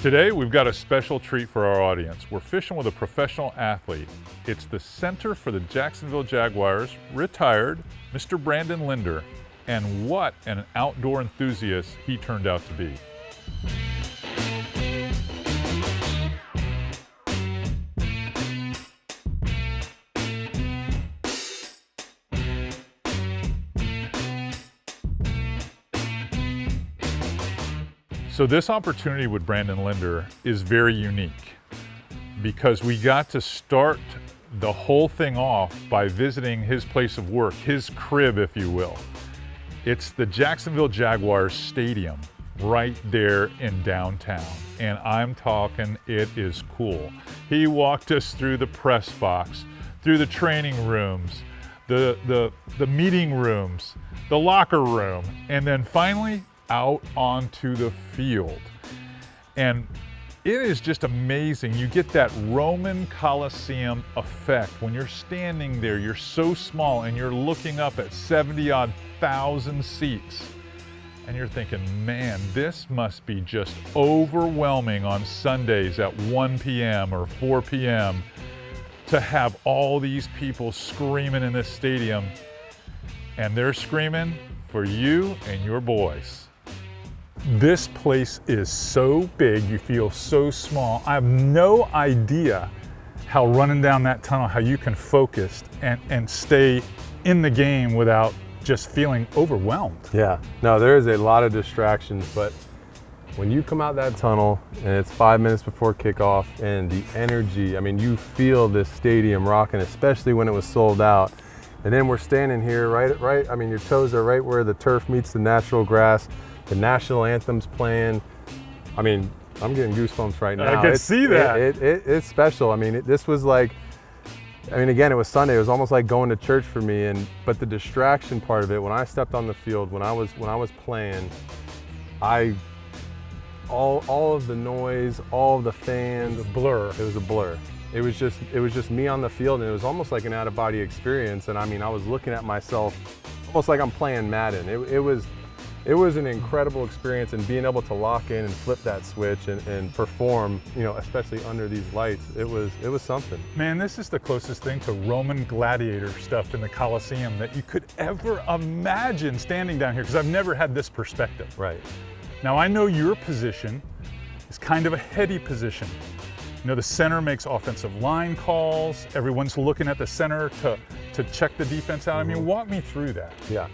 Today we've got a special treat for our audience. We're fishing with a professional athlete. It's the center for the Jacksonville Jaguars, retired Mr. Brandon Linder. And what an outdoor enthusiast he turned out to be. So this opportunity with Brandon Linder is very unique because we got to start the whole thing off by visiting his place of work, his crib, if you will. It's the Jacksonville Jaguars Stadium right there in downtown. And I'm talking, it is cool. He walked us through the press box, through the training rooms, the meeting rooms, the locker room, and then finally out onto the field. And it is just amazing. You get that Roman Coliseum effect when you're standing there. You're so small and you're looking up at 70-odd thousand seats. And you're thinking, man, this must be just overwhelming on Sundays at 1 p.m. or 4 p.m. to have all these people screaming in this stadium. And they're screaming for you and your boys. This place is so big, you feel so small. I have no idea how running down that tunnel, how you can focus and stay in the game without just feeling overwhelmed. Yeah, no, there is a lot of distractions, but when you come out that tunnel and it's 5 minutes before kickoff and the energy, I mean, you feel this stadium rocking, especially when it was sold out. And then we're standing here right, I mean, your toes are right where the turf meets the natural grass. The national anthem's playing. I mean, I'm getting goosebumps right now. I can see that. It's special. I mean, this was like, I mean, again, it was Sunday. It was almost like going to church for me. But the distraction part of it, when I stepped on the field, when I was playing, all of the noise, all of the fans, it was a blur. It was a blur. It was just me on the field, and it was almost like an out-of-body experience. And I mean, I was looking at myself almost like I'm playing Madden. It was an incredible experience, and being able to lock in and flip that switch and perform, you know, especially under these lights, it was something. Man, this is the closest thing to Roman gladiator stuff in the Coliseum that you could ever imagine standing down here, because I've never had this perspective. Right. Now, I know your position is kind of a heady position. You know, the center makes offensive line calls. Everyone's looking at the center to check the defense out. I mean, walk me through that. Yeah.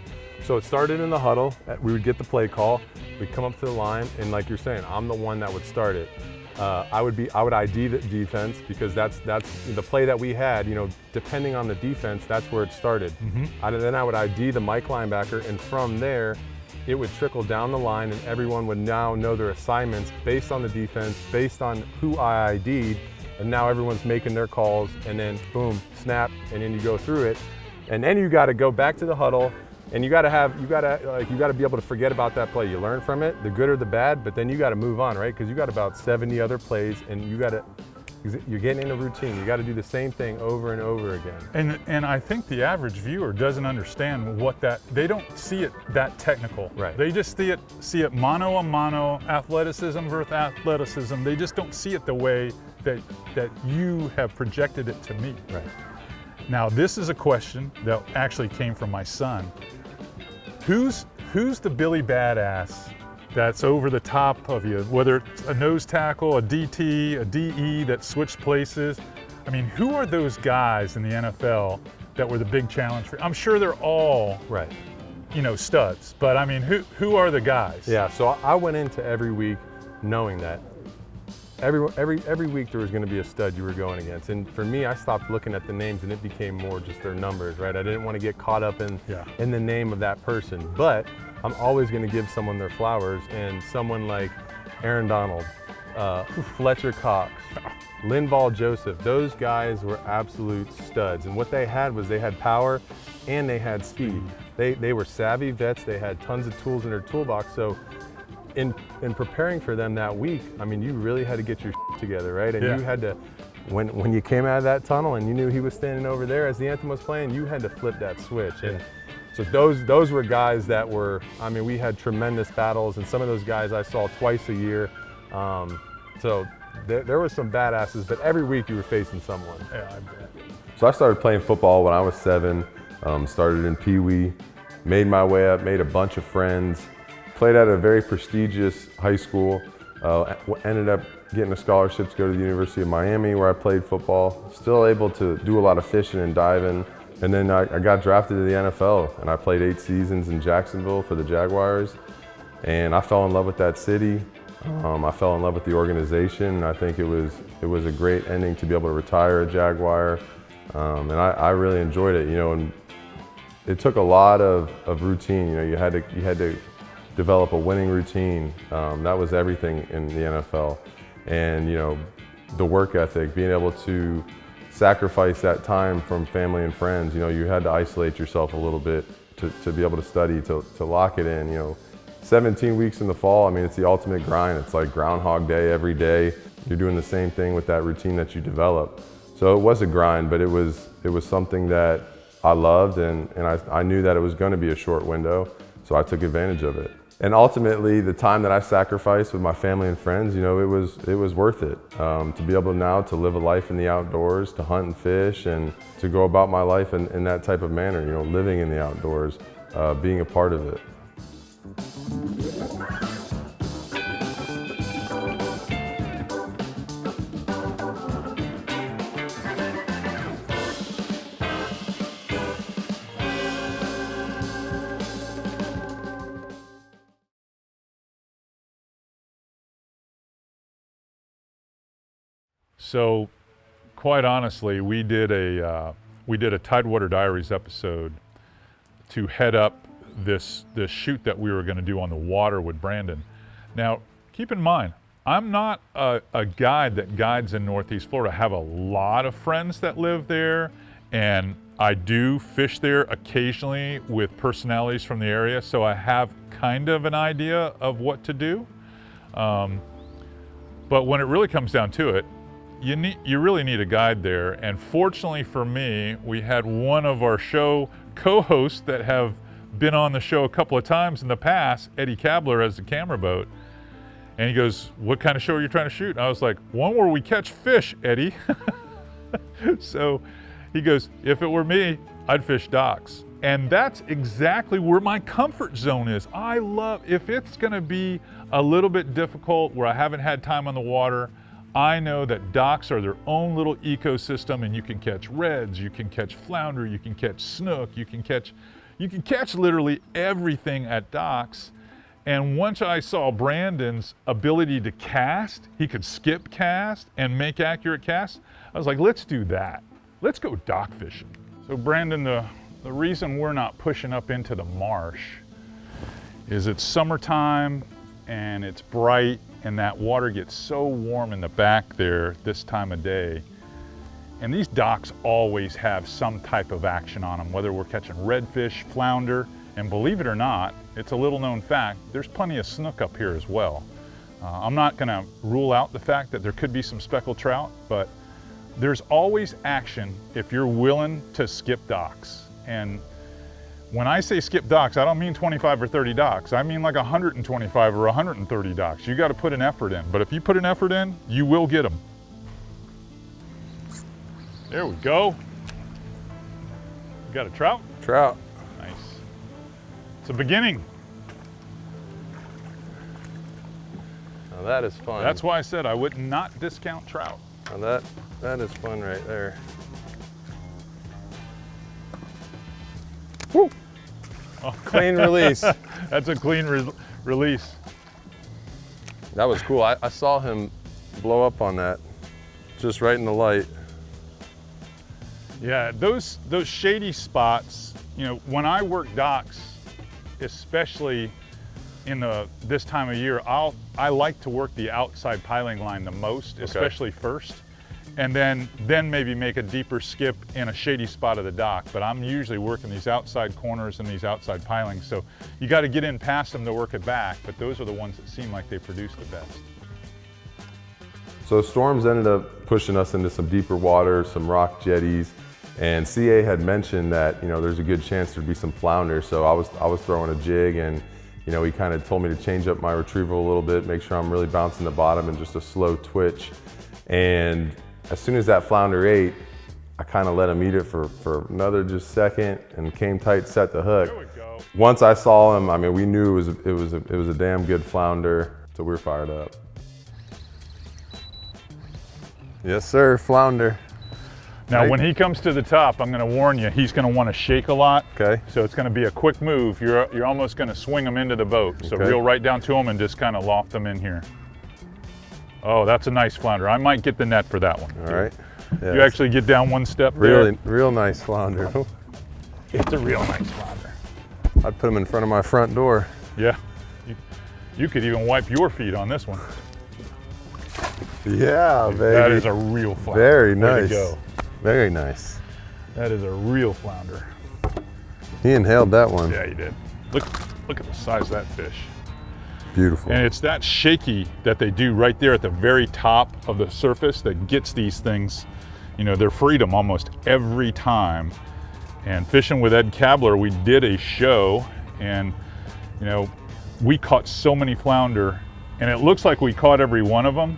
So it started in the huddle. We would get the play call. We'd come up to the line, and like you're saying, I'm the one that would start it. I would ID the defense, because that's the play that we had. You know, depending on the defense, that's where it started. Then I would ID the Mike linebacker, and from there, it would trickle down the line, and everyone would now know their assignments based on the defense, based on who I ID'd, and now everyone's making their calls, and then boom, snap, and then you go through it, and then you got to go back to the huddle. And you gotta be able to forget about that play. You learn from it, the good or the bad, but then you gotta move on, right? Because you got about 70 other plays, and you're getting in a routine. You gotta do the same thing over and over again. And I think the average viewer doesn't understand they don't see it that technical. Right. They just see it mano a mano, athleticism versus athleticism. They just don't see it the way that you have projected it to me. Right. Now, this is a question that actually came from my son. Who's the Billy Badass that's over the top of you, whether it's a nose tackle, a DT, a DE that switched places? I mean, who are those guys in the NFL that were the big challenge for? I'm sure they're all, right, you know, studs, but I mean, who are the guys? Yeah, so I went into every week knowing that every week there was going to be a stud you were going against. And for me, I stopped looking at the names, and it became more just their numbers, right? I didn't want to get caught up in the name of that person, but I'm always going to give someone their flowers. And someone like Aaron Donald, Fletcher Cox, Linval Joseph, those guys were absolute studs. And what they had was they had power and they had speed. They were savvy vets. They had tons of tools in their toolbox. So in preparing for them that week, I mean, you really had to get your shit together, right? And you had to, when you came out of that tunnel and you knew he was standing over there as the anthem was playing, you had to flip that switch. And so those were guys that were, I mean, we had tremendous battles, and some of those guys I saw twice a year. So there was some badasses, but every week you were facing someone. Yeah, I bet. So I started playing football when I was 7, started in Pee Wee, made my way up, made a bunch of friends, played at a very prestigious high school, ended up getting a scholarship to go to the University of Miami where I played football, still able to do a lot of fishing and diving. And then I got drafted to the NFL and I played 8 seasons in Jacksonville for the Jaguars. And I fell in love with that city. I fell in love with the organization. And I think it was a great ending to be able to retire a Jaguar. And I really enjoyed it, you know, and it took a lot of routine. You know, you had to develop a winning routine. That was everything in the NFL. And, you know, the work ethic, being able to sacrifice that time from family and friends. You know, you had to isolate yourself a little bit to be able to study, to lock it in, you know. 17 weeks in the fall, I mean, it's the ultimate grind. It's like Groundhog Day every day. You're doing the same thing with that routine that you develop. So it was a grind, but it was something that I loved, and I knew that it was going to be a short window, so I took advantage of it. And ultimately, the time that I sacrificed with my family and friends, you know, it was worth it. To be able now to live a life in the outdoors, to hunt and fish, and to go about my life in that type of manner, you know, living in the outdoors, being a part of it. So, quite honestly, we did a Tidewater Diaries episode to head up this shoot that we were going to do on the water with Brandon. Now, keep in mind, I'm not a guide that guides in Northeast Florida. I have a lot of friends that live there, and I do fish there occasionally with personalities from the area, so I have kind of an idea of what to do. But when it really comes down to it, you really need a guide there. And fortunately for me, we had one of our show co-hosts that have been on the show a couple of times in the past, Eddie Kabler, as the camera boat. And he goes, "What kind of show are you trying to shoot?" And I was like, "One where we catch fish, Eddie." So he goes, "If it were me, I'd fish docks." And that's exactly where my comfort zone is. I love, if it's gonna be a little bit difficult where I haven't had time on the water, I know that docks are their own little ecosystem, and you can catch reds, you can catch flounder, you can catch snook, you can catch literally everything at docks. And once I saw Brandon's ability to cast, he could skip cast and make accurate casts, I was like, let's do that. Let's go dock fishing. So Brandon, the reason we're not pushing up into the marsh is it's summertime and it's bright, and that water gets so warm in the back there this time of day. And these docks always have some type of action on them, whether we're catching redfish, flounder, and believe it or not, it's a little known fact, there's plenty of snook up here as well. I'm not gonna rule out the fact that there could be some speckled trout, but there's always action if you're willing to skip docks. And when I say skip docks, I don't mean 25 or 30 docks. I mean like 125 or 130 docks. You got to put an effort in. But if you put an effort in, you will get them. There we go. You got a trout? Trout. Nice. It's a beginning. Now that is fun. That's why I said I would not discount trout. Now that is fun right there. Woo! Oh. Clean release. That's a clean release. That was cool. I saw him blow up on that, just right in the light. Yeah, those shady spots, you know, when I work docks, especially in this time of year, I like to work the outside piling line the most, okay, especially first. And then maybe make a deeper skip in a shady spot of the dock. But I'm usually working these outside corners and these outside pilings. So you got to get in past them to work it back, but those are the ones that seem like they produce the best. So storms ended up pushing us into some deeper water, some rock jetties, and CA had mentioned that, you know, there's a good chance there'd be some flounder. So I was throwing a jig, and You know, he kind of told me to change up my retrieval a little bit, make sure I'm really bouncing the bottom and just a slow twitch. And as soon as that flounder ate, I kind of let him eat it for another just second and came tight, set the hook. There we go. Once I saw him, I mean, we knew it was a damn good flounder, so we were fired up. Yes, sir, flounder. Now, when he comes to the top, I'm going to warn you, he's going to want to shake a lot. Okay. So it's going to be a quick move. You're almost going to swing him into the boat. So Okay. reel right down to him and just kind of loft him in here. Oh, that's a nice flounder. I might get the net for that one. All right. Yeah, You actually get down one step there. real nice flounder. It's a real nice flounder. I'd put him in front of my front door. Yeah. You could even wipe your feet on this one. Yeah, baby. That is a real flounder. Very Way to nice. go. Very nice. That is a real flounder. He inhaled that one. Yeah, he did. Look at the size of that fish. Beautiful. And it's that shaky that they do right there at the very top of the surface that gets these things, you know, their freedom almost every time. And fishing with Ed Kabler, we did a show and, you know, we caught so many flounder and it looks like we caught every one of them,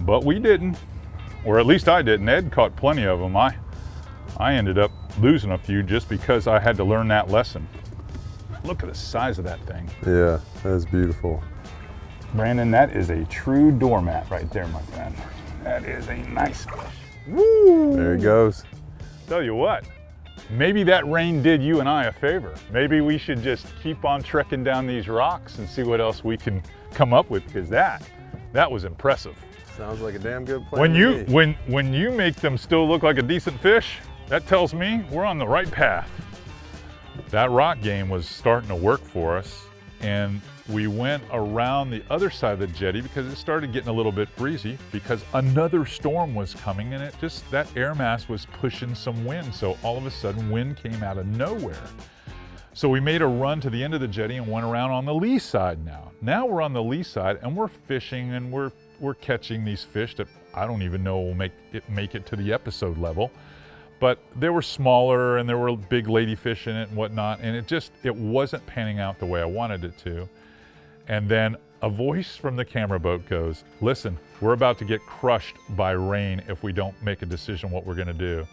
but we didn't, or at least I didn't. Ed caught plenty of them. I ended up losing a few just because I had to learn that lesson. Look at the size of that thing. Yeah, that is beautiful. Brandon, that is a true doormat right there, my friend. That is a nice fish. Woo! There he goes. Tell you what, maybe that rain did you and I a favor. Maybe we should just keep on trekking down these rocks and see what else we can come up with, because that was impressive. Sounds like a damn good plan. When you make them still look like a decent fish, that tells me we're on the right path. That rock game was starting to work for us, and we went around the other side of the jetty because it started getting a little bit breezy because another storm was coming, and that air mass was pushing some wind. So all of a sudden wind came out of nowhere. So we made a run to the end of the jetty and went around on the lee side now. Now we're on the lee side and we're fishing and we're catching these fish that I don't even know will make it to the episode level. But they were smaller and there were big ladyfish in it and whatnot, and it wasn't panning out the way I wanted it to. And then a voice from the camera boat goes, "Listen, we're about to get crushed by rain if we don't make a decision what we're gonna do."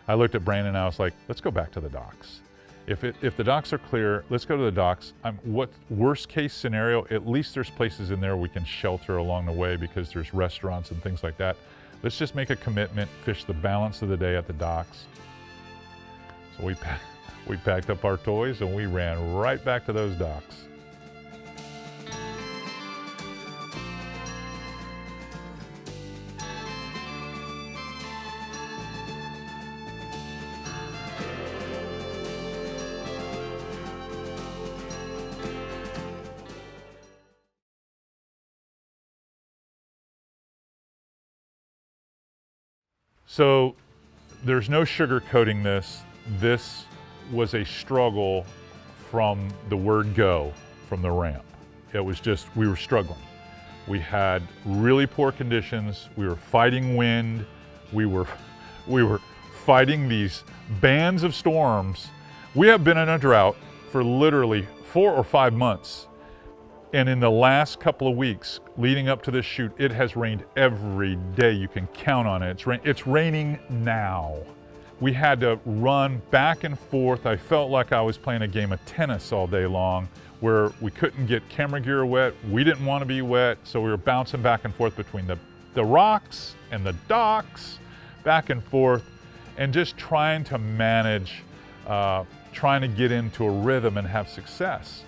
I looked at Brandon and I was like, let's go back to the docks. If the docks are clear, let's go to the docks. What worst case scenario, at least there's places in there we can shelter along the way because there's restaurants and things like that. Let's just make a commitment, fish the balance of the day at the docks. So we packed up our toys and we ran right back to those docks. So there's no sugarcoating this. This was a struggle from the word go, from the ramp. It was just, we were struggling. We had really poor conditions. We were fighting wind. We were fighting these bands of storms. We have been in a drought for literally 4 or 5 months. And in the last couple of weeks leading up to this shoot, it has rained every day. You can count on it. It's raining now. We had to run back and forth. I felt like I was playing a game of tennis all day long where we couldn't get camera gear wet. We didn't want to be wet, so we were bouncing back and forth between the rocks and the docks, back and forth, and just trying to manage, trying to get into a rhythm and have success.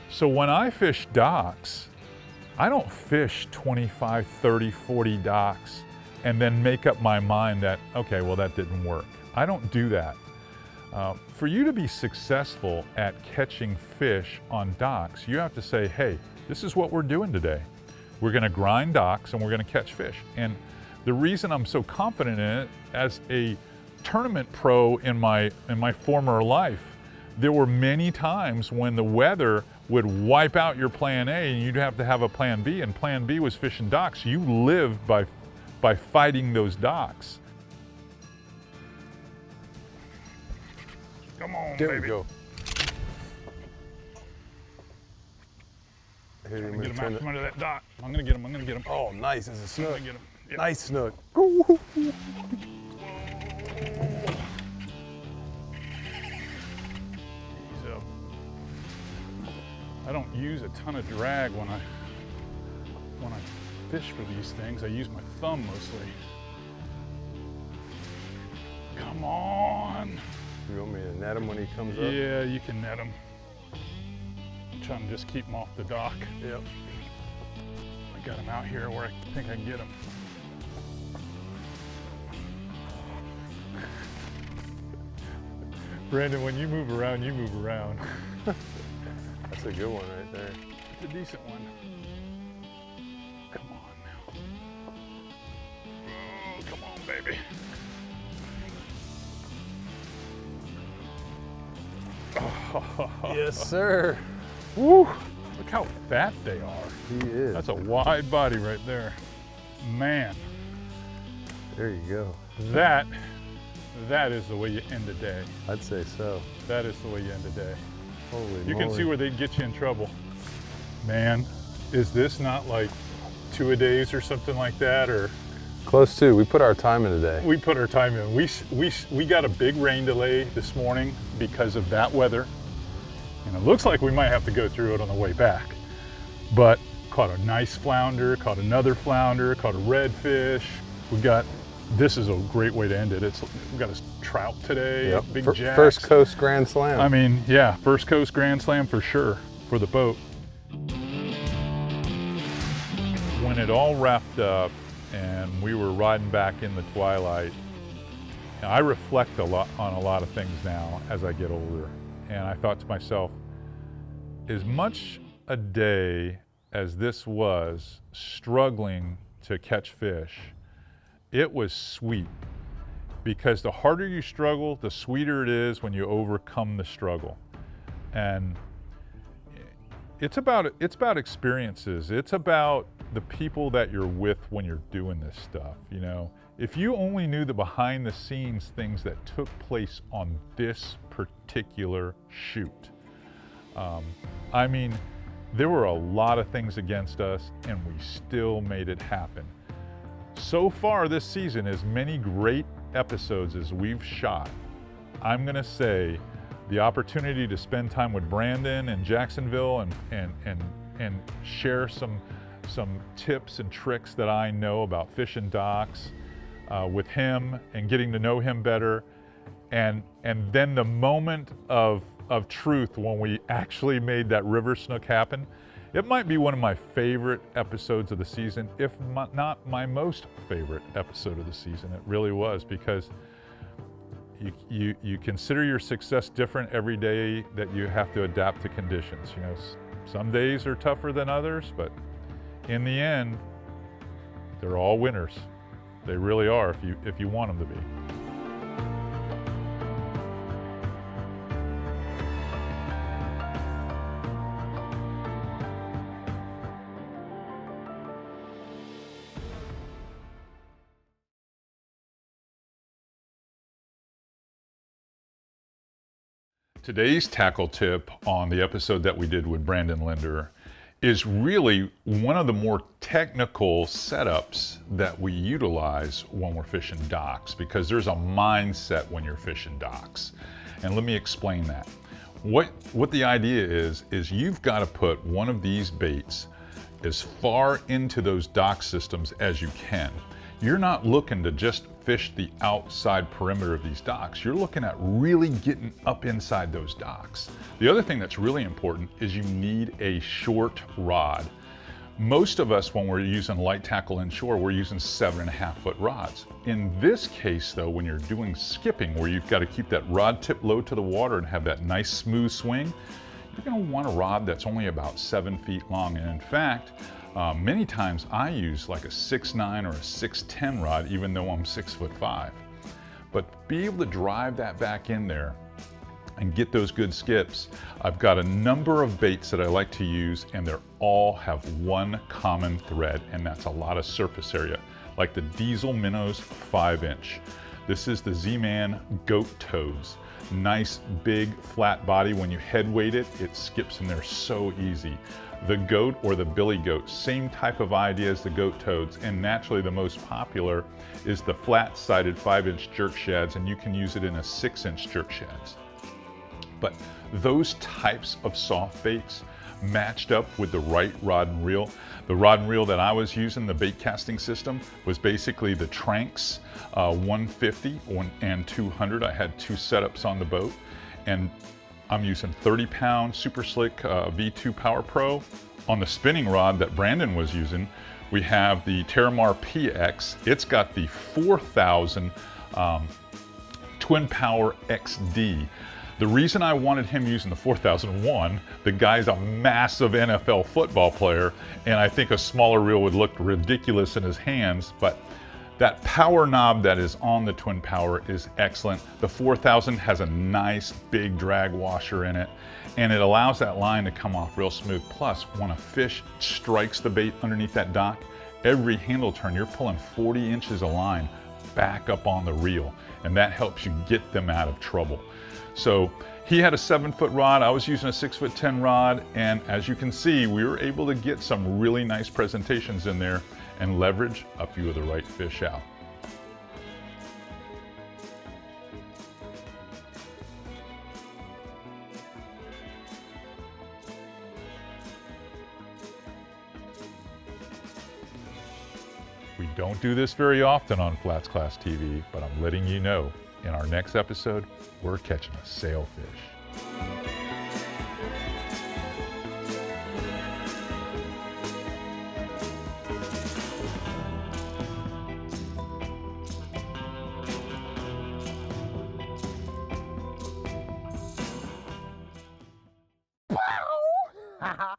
So when I fish docks, I don't fish 25, 30, 40 docks and then make up my mind that, okay, well, that didn't work. I don't do that. For you to be successful at catching fish on docks, you have to say, hey, this is what we're doing today. We're gonna grind docks and we're gonna catch fish. And the reason I'm so confident in it, as a tournament pro in my former life, there were many times when the weather would wipe out your plan A and you'd have to have a plan B, and plan B was fishing docks. You lived by fighting those docks. Come on, There baby. we go. here. Get him out from under that dock. I'm gonna get him. I'm gonna get him. Oh, nice. It's a snook. Get him. Yep. Nice snook. Ease up. I don't use a ton of drag when I fish for these things. I use my thumb mostly. Come on. You want me to net him when he comes up? Yeah, you can net him. I'm trying to just keep him off the dock. Yep. I got him out here where I think I can get him. Brandon, when you move around, you move around. That's a good one right there. It's a decent one. Come on now. Oh, come on, baby. Yes, sir. Woo! Look how fat they are. He is. That's a wide body right there. Man, There you go. that is the way you end a day. I'd say so. That is the way you end a day. Holy You moly. can see where they'd get you in trouble. Man, is this not like 2-a-days or something like that? Or Close to. We put our time in today. we put our time in. We got a big rain delay this morning because of that weather. And it looks like we might have to go through it on the way back. But caught a nice flounder, caught another flounder, caught a redfish. This is a great way to end it. We got a trout today, Yep. big jacks. First Coast Grand Slam. I mean, yeah, first Coast Grand Slam for sure for the boat. When it all wrapped up and we were riding back in the twilight, I reflect a lot on a lot of things now as I get older. And I thought to myself, as much a day as this was struggling to catch fish, it was sweet, because the harder you struggle, the sweeter it is when you overcome the struggle. And it's about experiences. It's about the people that you're with when you're doing this stuff. You know, if you only knew the behind the scenes things that took place on this particular shoot. I mean, there were a lot of things against us and we still made it happen. So far this season, as many great episodes as we've shot, I'm gonna say the opportunity to spend time with Brandon in Jacksonville and share some tips and tricks that I know about fishing docks with him and getting to know him better. And then the moment of truth when we actually made that river snook happen, it might be one of my favorite episodes of the season, if not my most favorite episode of the season. It really was, because you consider your success different every day that you have to adapt to conditions. You know, some days are tougher than others, but in the end, they're all winners. They really are, if you want them to be. Today's tackle tip on the episode that we did with Brandon Linder is really one of the more technical setups that we utilize when we're fishing docks, because there's a mindset when you're fishing docks. And let me explain that. What the idea is you've got to put one of these baits as far into those dock systems as you can. You're not looking to just fish the outside perimeter of these docks. You're looking at really getting up inside those docks. The other thing that's really important is you need a short rod. Most of us, when we're using light tackle inshore, we're using 7.5-foot rods. In this case though, when you're doing skipping, where you've got to keep that rod tip low to the water and have that nice smooth swing, you're going to want a rod that's only about 7 feet long. And in fact, many times I use like a 6'9" or a 6'10" rod, even though I'm 6'5". But be able to drive that back in there and get those good skips. I've got a number of baits that I like to use, and they all have one common thread, and that's a lot of surface area, like the Diesel Minnows 5-inch. This is the Z-Man Goat Toes. Nice big flat body. When you head weight it, it skips in there so easy. the goat or the billy goat. Same type of idea as the goat toads, and naturally the most popular is the flat-sided 5-inch jerk shads, and you can use it in a 6-inch jerk shads. But those types of soft baits matched up with the right rod and reel. The rod and reel that I was using, the bait casting system, was basically the Tranks 150 and 200. I had 2 setups on the boat, and I'm using 30-pound Super Slick V2 Power Pro. On the spinning rod that Brandon was using, we have the Terramar PX. It's got the 4000 Twin Power XD. The reason I wanted him using the 4001, the guy's a massive NFL football player, and I think a smaller reel would look ridiculous in his hands, but that power knob that is on the Twin Power is excellent. The 4000 has a nice big drag washer in it, and it allows that line to come off real smooth. Plus, when a fish strikes the bait underneath that dock, every handle turn, you're pulling 40 inches of line back up on the reel, and that helps you get them out of trouble. So he had a 7-foot rod, I was using a 6'10" rod, and as you can see, we were able to get some really nice presentations in there and leverage a few of the right fish out. We don't do this very often on FlatsClass TV, but I'm letting you know, in our next episode, we're catching a sailfish. Wow!